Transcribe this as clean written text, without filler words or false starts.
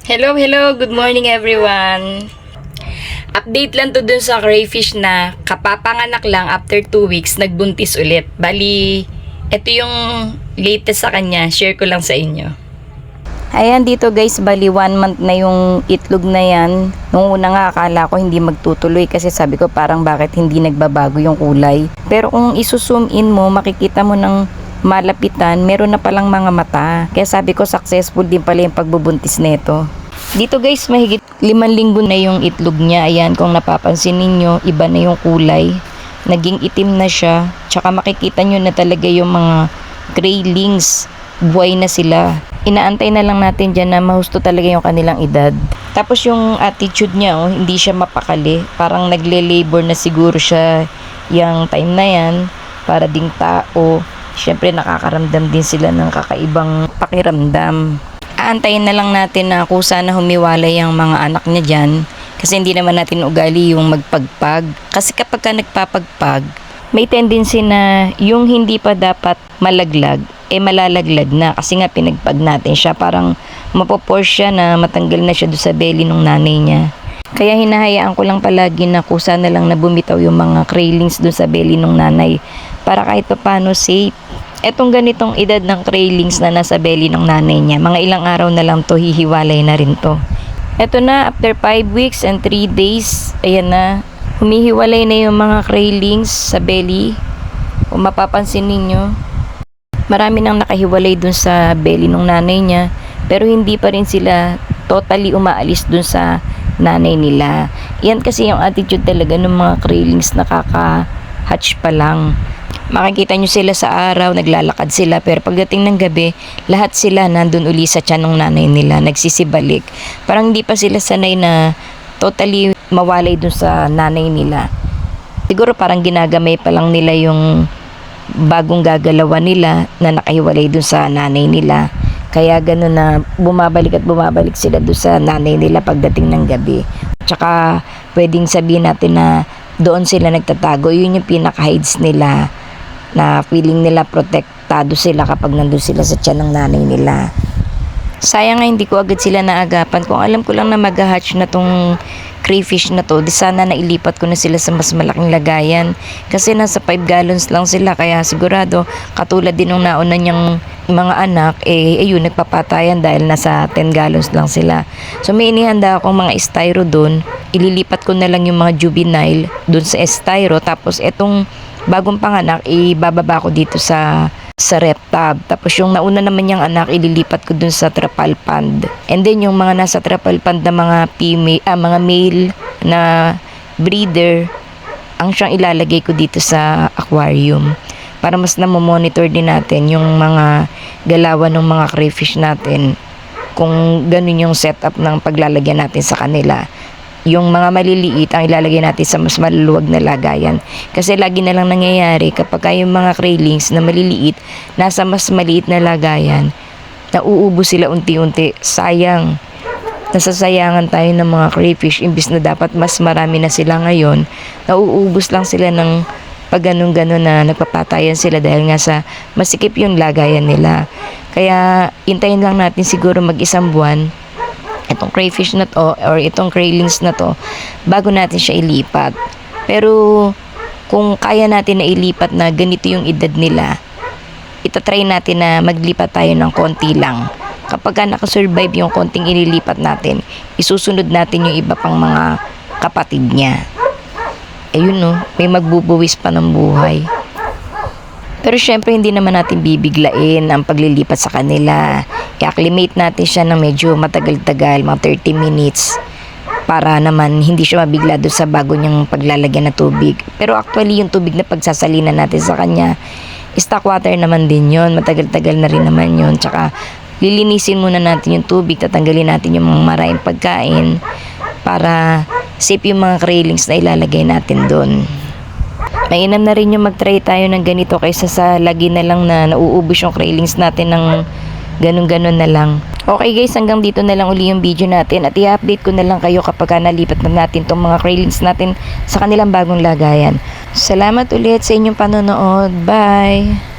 Hello, hello! Good morning everyone! Update lang to dun sa crayfish na kapapanganak lang after 2 weeks, nagbuntis ulit. Bali, ito yung latest sa kanya. Share ko lang sa inyo. Ayan dito guys, bali 1 month na yung itlog na yan. Nung una nga akala ko hindi magtutuloy kasi sabi ko parang bakit hindi nagbabago yung kulay. Pero kung isusum in mo, makikita mo ng malapitan, meron na palang mga mata. Kaya sabi ko successful din pala yung pagbubuntis nito. Dito guys, mahigit 5 linggo na yung itlog niya. Ayan, kung napapansin ninyo, iba na yung kulay. Naging itim na siya. Tsaka makikita nyo na talaga yung mga graylings. Buhay na sila. Inaantay na lang natin dyan na mahusto talaga yung kanilang edad. Tapos yung attitude niya, hindi siya mapakali. Parang nagle-labor na siguro siya yung time na yan. Para ding tao. Siyempre nakakaramdam din sila ng kakaibang pakiramdam. Aantayin na lang natin na kung sana humiwalay ang mga anak niya dyan. Kasi hindi naman natin ugali yung magpagpag. Kasi kapag ka nagpapagpag, may tendency na yung hindi pa dapat malaglag, malalaglag na. Kasi nga pinagpag natin siya. Parang mapoforce siya na matanggal na siya doon sa belly ng nanay niya. Kaya hinahayaan ko lang palagi na kusa na lang na bumitaw yung mga craylings doon sa belly ng nanay para kahit pa paano safe. Etong ganitong edad ng craylings na nasa belly ng nanay niya, mga ilang araw na lang to, hihiwalay na rin to. Eto na, after 5 weeks and 3 days, ayan na, humihiwalay na yung mga craylings sa belly. Kung mapapansin ninyo, marami nang nakahiwalay dun sa belly ng nanay niya, pero hindi pa rin sila totally umaalis dun sa nanay nila. Yan kasi yung attitude talaga ng mga craylings na kaka-hatch pa lang. Makikita nyo sila sa araw, naglalakad sila, pero pagdating ng gabi, lahat sila nandun uli sa tiyan ng nanay nila, nagsisibalik. Parang hindi pa sila sanay na totally mawalay dun sa nanay nila. Siguro parang ginagamay pa lang nila yung bagong gagalawan nila na nakahiwalay dun sa nanay nila. Kaya gano'n na bumabalik at bumabalik sila dun sa nanay nila pagdating ng gabi. Tsaka pwedeng sabihin natin na doon sila nagtatago. Yun yung pinaka-hides nila, na feeling nila protektado sila kapag nandun sila sa tiyan ng nanay nila. Sayang nga hindi ko agad sila naagapan. Kung alam ko lang na mag-hatch na tong crayfish na to, di sana nailipat ko na sila sa mas malaking lagayan. Kasi nasa 5 gallons lang sila, kaya sigurado katulad din ng nauna niyang mga anak, ayun, nagpapatayan dahil nasa 10 gallons lang sila. So may inihanda akong mga styro doon. Ililipat ko na lang yung mga juvenile doon sa styro. Tapos etong bagong panganak, ibababa ko dito sa rep tub. Tapos yung nauna naman niyang anak, ililipat ko dun sa trapal pond. And then yung mga nasa trapal pond na mga mga male na breeder, ang siyang ilalagay ko dito sa aquarium. Para mas na-monitor din natin yung mga galawan ng mga crayfish natin. Kung ganun yung setup ng paglalagyan natin sa kanila. Yung mga maliliit ang ilalagay natin sa mas maluluwag na lagayan. Kasi lagi na lang nangyayari kapag yung mga craylings na maliliit nasa mas maliit na lagayan, nauubos sila unti-unti. Sayang. Nasasayangan tayo ng mga crayfish imbis na dapat mas marami na sila ngayon. Nauubos lang sila ng pag ganun-ganun na nagpapatayan sila dahil nga sa masikip yung lagayan nila. Kaya hintayin lang natin siguro mag-1 buwan itong crayfish na to or itong craylings na to bago natin siya ilipat. Pero kung kaya natin na ilipat na ganito yung edad nila, itatry natin na maglipat tayo ng konti lang. Kapag nakasurvive yung konting ililipat natin, isusunod natin yung iba pang mga kapatid niya. Ayun no, may magbubuwis pa ng buhay. Pero syempre hindi naman natin bibiglain ang paglilipat sa kanila. I-acclimate natin siya ng medyo matagal-tagal, mga 30 minutes. Para naman hindi siya mabigla doon sa bago niyang paglalagyan ng tubig. Pero actually yung tubig na pagsasalina natin sa kanya, stock water naman din yun. Matagal-tagal na rin naman yun. Tsaka lilinisin muna natin yung tubig, tatanggalin natin yung mga maraming pagkain para safe yung mga craylings na ilalagay natin doon. Mainam na rin yung mag-try tayo ng ganito kaysa sa lagi na lang na nauubos yung craylings natin ng ganun-ganun na lang. Okay guys, hanggang dito na lang uli yung video natin at i-update ko na lang kayo kapag nalipat na natin tong mga craylings natin sa kanilang bagong lagayan. Salamat ulit sa inyong panonood. Bye!